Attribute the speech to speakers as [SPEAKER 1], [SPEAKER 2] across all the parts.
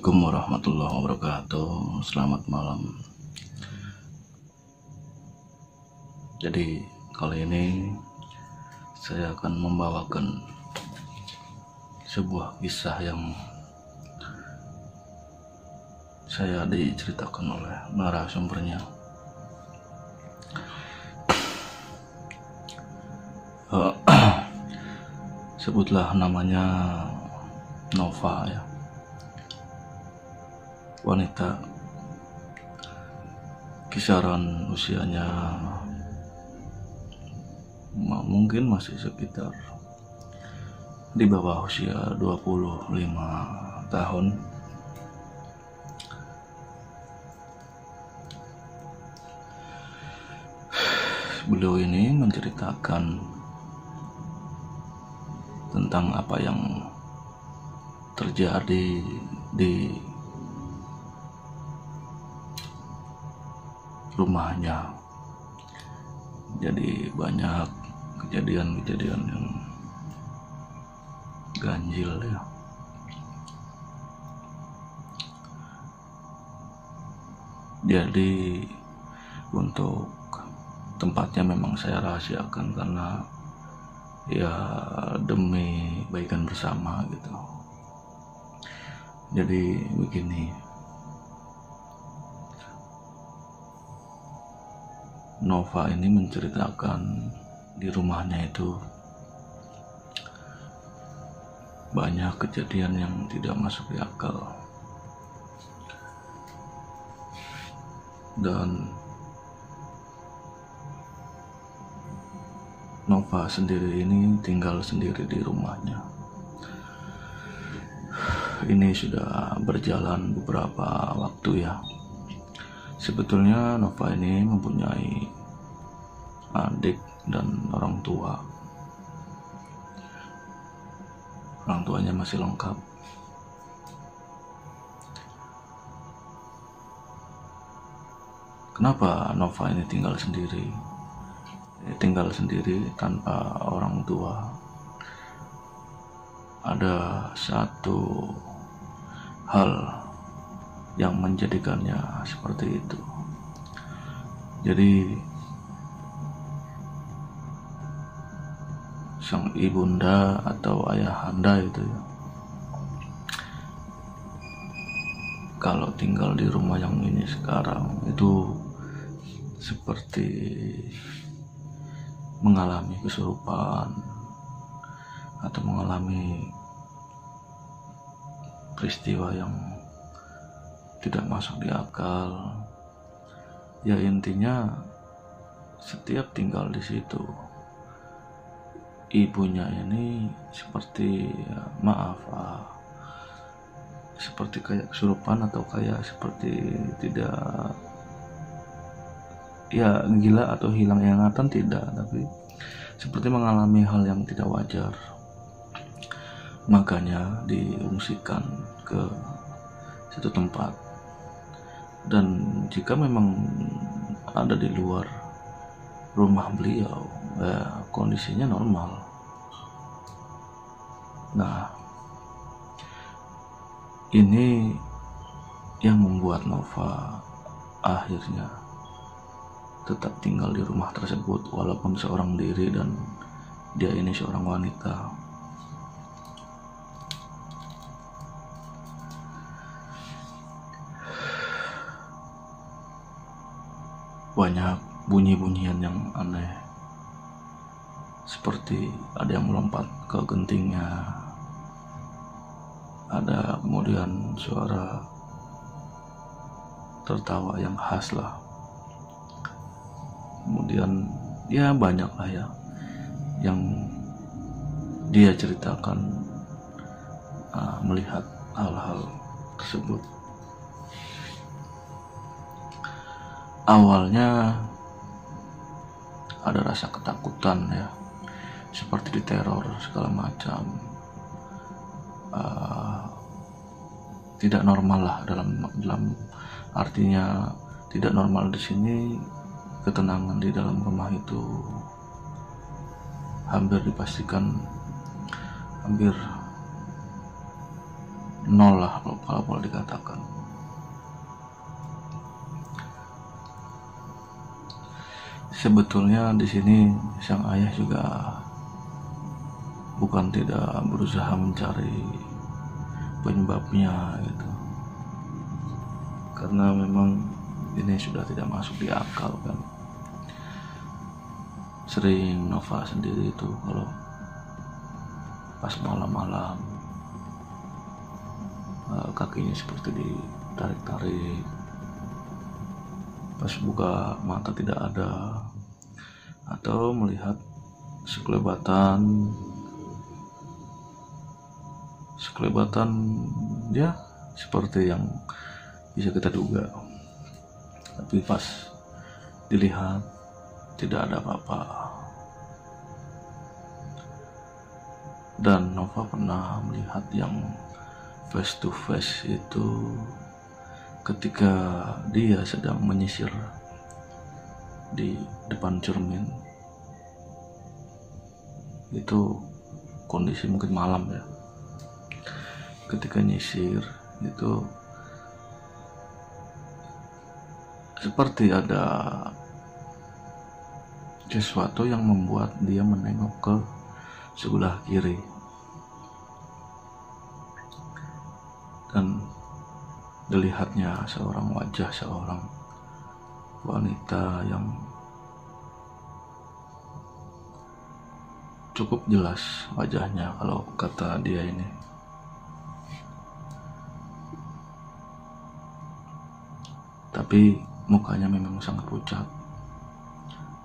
[SPEAKER 1] Assalamualaikum warahmatullahi wabarakatuh. Selamat malam. Jadi kali ini saya akan membawakan sebuah kisah yang saya diceritakan oleh narasumbernya. Sebutlah namanya Nova ya. Wanita, kisaran usianya mungkin masih sekitar di bawah usia 25 tahun. Beliau ini menceritakan tentang apa yang terjadi di rumahnya. Jadi banyak kejadian-kejadian yang ganjil ya. Jadi untuk tempatnya memang saya rahasiakan karena ya demi kebaikan bersama gitu. Jadi begini, Nova ini menceritakan di rumahnya itu banyak kejadian yang tidak masuk di akal. Dan Nova sendiri ini tinggal sendiri di rumahnya. Ini sudah berjalan beberapa waktu ya. Sebetulnya Nova ini mempunyai adik dan orang tua. Orang tuanya masih lengkap. Kenapa Nova ini tinggal sendiri? Tinggal sendiri tanpa orang tua. Ada satu hal yang menjadikannya seperti itu. Jadi sang ibunda atau ayahanda itu ya, kalau tinggal di rumah yang ini sekarang itu seperti mengalami kesurupan atau mengalami peristiwa yang tidak masuk di akal. Ya intinya setiap tinggal di situ, ibunya ini seperti seperti kayak kesurupan atau kayak seperti tidak ya gila atau hilang ingatan, tidak, tapi seperti mengalami hal yang tidak wajar. Makanya diungsikan ke satu tempat. Dan jika memang ada di luar rumah beliau, kondisinya normal. Nah, ini yang membuat Nova akhirnya tetap tinggal di rumah tersebut walaupun seorang diri, dan dia ini seorang wanita. Banyak bunyi-bunyian yang aneh, seperti ada yang melompat ke gentingnya, ada kemudian suara tertawa yang khas lah, kemudian ya banyak lah ya yang dia ceritakan melihat hal-hal tersebut. Awalnya ada rasa ketakutan ya, seperti diteror segala macam. Tidak normal lah dalam artinya tidak normal di sini. Ketenangan di dalam rumah itu hampir dipastikan hampir nol lah kalau boleh dikatakan. Sebetulnya di sini sang ayah juga bukan tidak berusaha mencari penyebabnya gitu, karena memang ini sudah tidak masuk di akal kan. Sering Nova sendiri itu kalau pas malam-malam kakinya seperti ditarik-tarik, pas buka mata tidak ada, atau melihat sekelebatan ya seperti yang bisa kita duga, tapi pas dilihat tidak ada apa-apa. Dan Nova pernah melihat yang face to face itu ketika dia sedang menyisir di depan cermin. Itu kondisi mungkin malam ya, ketika nyisir itu seperti ada sesuatu yang membuat dia menengok ke sebelah kiri, dan dilihatnya wajah seorang wanita yang cukup jelas wajahnya kalau kata dia ini. Tapi mukanya memang sangat pucat,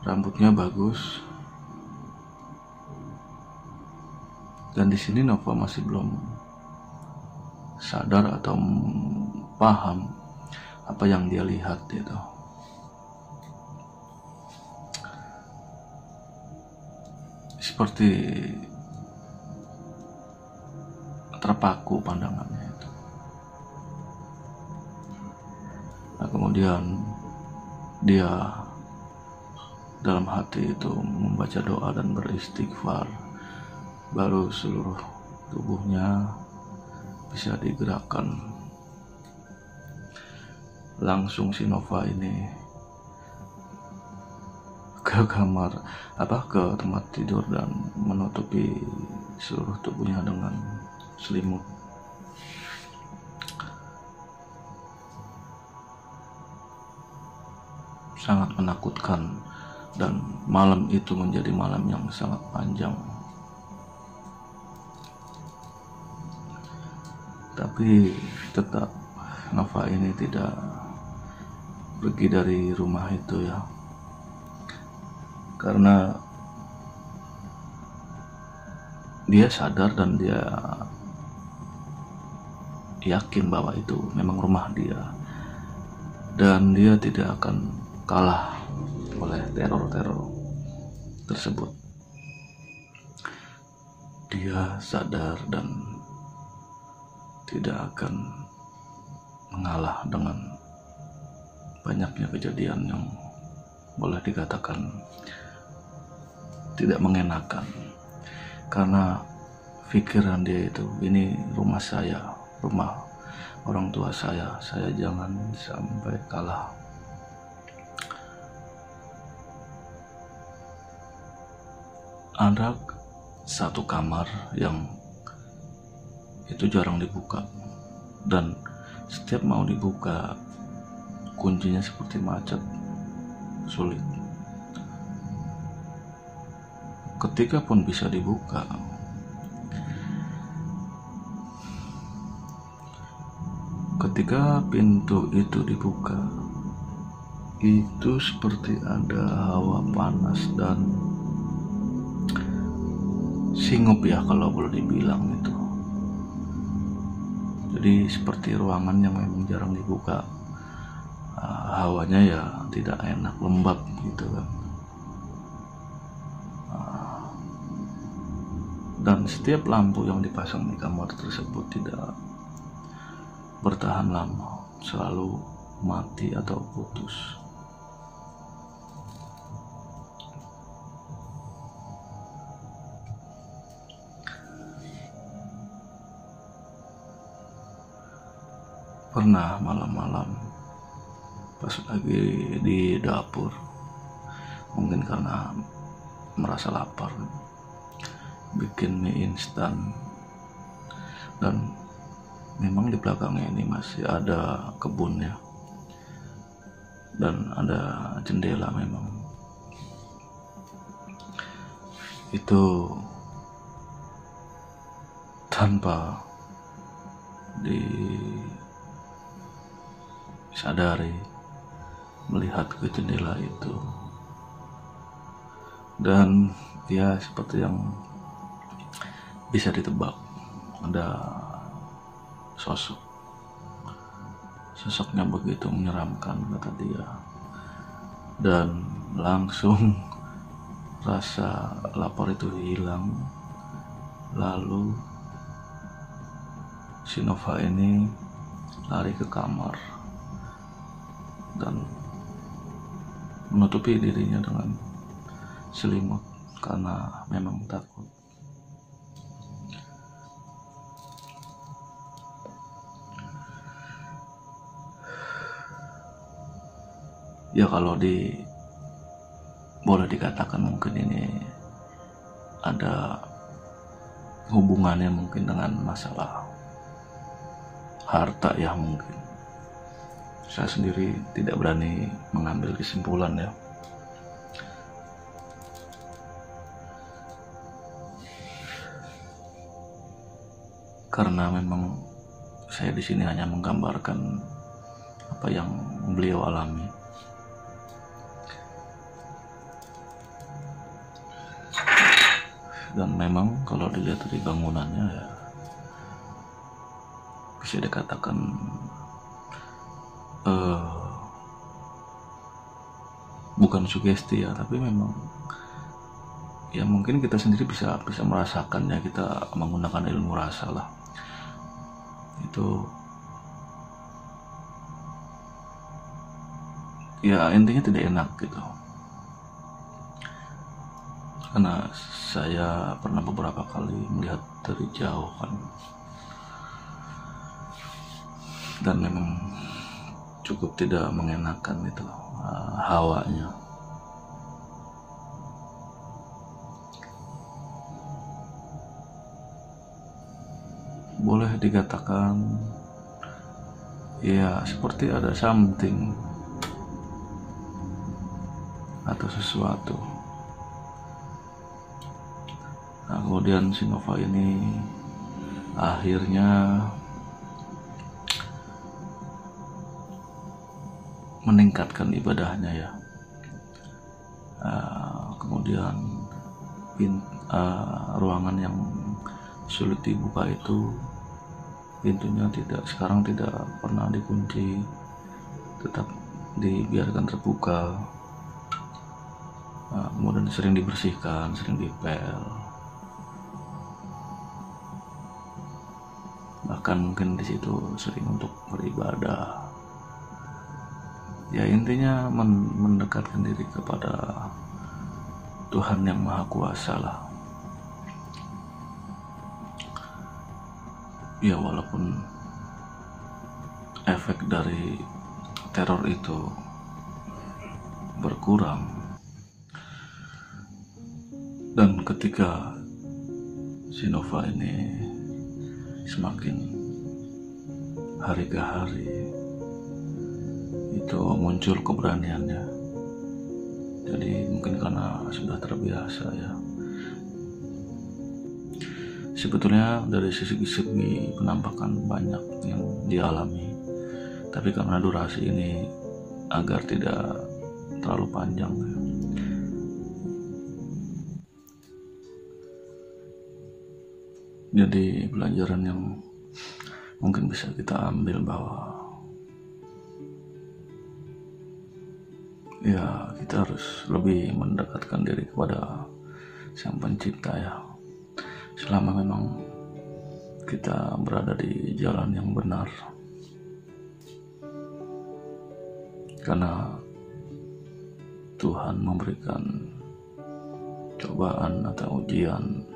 [SPEAKER 1] rambutnya bagus, dan di sini Nova masih belum sadar atau paham apa yang dia lihat itu. Seperti terpaku pandangannya itu. Nah, kemudian dia dalam hati itu membaca doa dan beristighfar, baru seluruh tubuhnya bisa digerakkan. Langsung si Nova ini ke kamar, ke tempat tidur dan menutupi seluruh tubuhnya dengan selimut. Sangat menakutkan, dan malam itu menjadi malam yang sangat panjang. Tapi tetap Nova ini tidak pergi dari rumah itu ya, karena dia sadar dan dia yakin bahwa itu memang rumah dia, dan dia tidak akan kalah oleh teror-teror tersebut. Dia sadar dan tidak akan mengalah dengan banyaknya kejadian yang boleh dikatakan tidak mengenakan, karena pikiran dia itu, ini rumah saya, rumah orang tua saya jangan sampai kalah. Ada satu kamar yang itu jarang dibuka, dan setiap mau dibuka kuncinya seperti macet, sulit. Ketika pun bisa dibuka, ketika pintu itu dibuka, itu seperti ada hawa panas dan singup ya kalau boleh dibilang itu. Jadi seperti ruangan yang memang jarang dibuka, hawanya ya tidak enak, lembab gitu kan. Dan setiap lampu yang dipasang di kamar tersebut tidak bertahan lama, selalu mati atau putus. Pernah malam-malam pas lagi di dapur, mungkin karena merasa lapar, bikin mie instan. Dan memang di belakangnya ini masih ada kebunnya dan ada jendela. Memang itu tanpa disadari melihat ke jendela itu, dan ya seperti yang bisa ditebak, ada sosoknya begitu menyeramkan, kata dia. Dan langsung rasa lapar itu hilang. Lalu si Nova ini lari ke kamar dan menutupi dirinya dengan selimut karena memang takut. Ya kalau boleh dikatakan mungkin ini ada hubungannya mungkin dengan masalah harta ya mungkin. Saya sendiri tidak berani mengambil kesimpulan ya. Karena memang saya di sini hanya menggambarkan apa yang beliau alami. Dan memang kalau dilihat dari bangunannya ya bisa dikatakan bukan sugesti ya, tapi memang ya mungkin kita sendiri bisa merasakannya. Kita menggunakan ilmu rasa lah, itu ya intinya tidak enak gitu. Karena saya pernah beberapa kali melihat dari jauh kan, dan memang cukup tidak mengenakan itu hawanya. Boleh dikatakan ya seperti ada something atau sesuatu. Nah, kemudian si Nova ini akhirnya meningkatkan ibadahnya ya. Kemudian ruangan yang sulit dibuka itu pintunya sekarang tidak pernah dikunci, tetap dibiarkan terbuka. Kemudian sering dibersihkan, sering dipel. Bahkan mungkin di situ sering untuk beribadah. Ya intinya mendekatkan diri kepada Tuhan yang Maha Kuasa lah. Ya walaupun efek dari teror itu berkurang, dan ketika si Nova ini semakin hari ke hari itu muncul keberaniannya. Jadi mungkin karena sudah terbiasa ya. Sebetulnya dari segi penampakan banyak yang dialami, tapi karena durasi ini agar tidak terlalu panjang ya. Jadi pelajaran yang mungkin bisa kita ambil bahwa ya kita harus lebih mendekatkan diri kepada Sang Pencipta ya, selama memang kita berada di jalan yang benar. Karena Tuhan memberikan cobaan atau ujian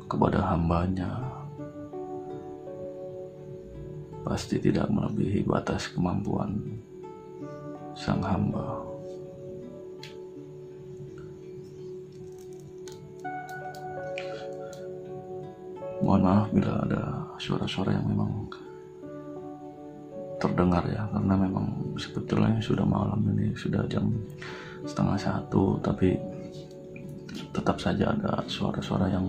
[SPEAKER 1] kepada hambanya pasti tidak melebihi batas kemampuan sang hamba. Mohon maaf bila ada suara-suara yang memang terdengar ya, karena memang sebetulnya sudah malam ini, sudah jam 12:30, tapi tetap saja ada suara-suara yang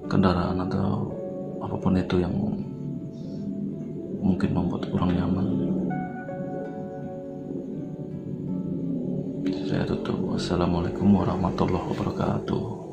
[SPEAKER 1] kendaraan atau apapun itu yang mungkin membuat kurang nyaman. Saya tutup. Wassalamualaikum warahmatullahi wabarakatuh.